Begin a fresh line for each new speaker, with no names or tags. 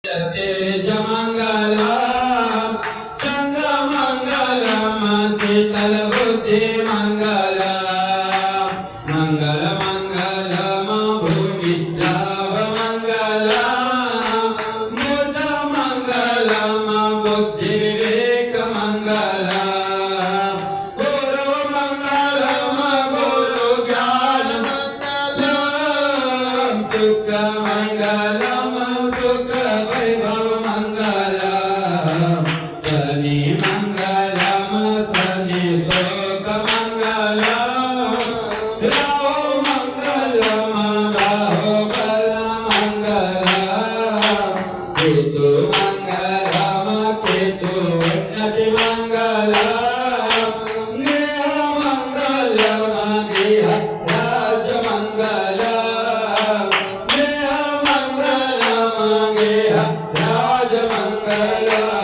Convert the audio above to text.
तेज मंगलम चंद्र मंगलम शीतल बुद्धि मंगलम मंगल मंगलम भूमि लाभ मंगलम मूर्ध मंगलम बुद्धि विवेक मंगलम गुरु मंगलम गुरु ज्ञान मंगलम शुक्र मंगलम शुक्र वैभव मंगलम शनि मंगलम शनि शोक मंगलम राहु मंगलम राहु बल मंगलम केतु मंगलम केतु उन्नति मंगलम नेह मंगलम नेह राज मंगलम नेह मंगलम नेह राज मंगलम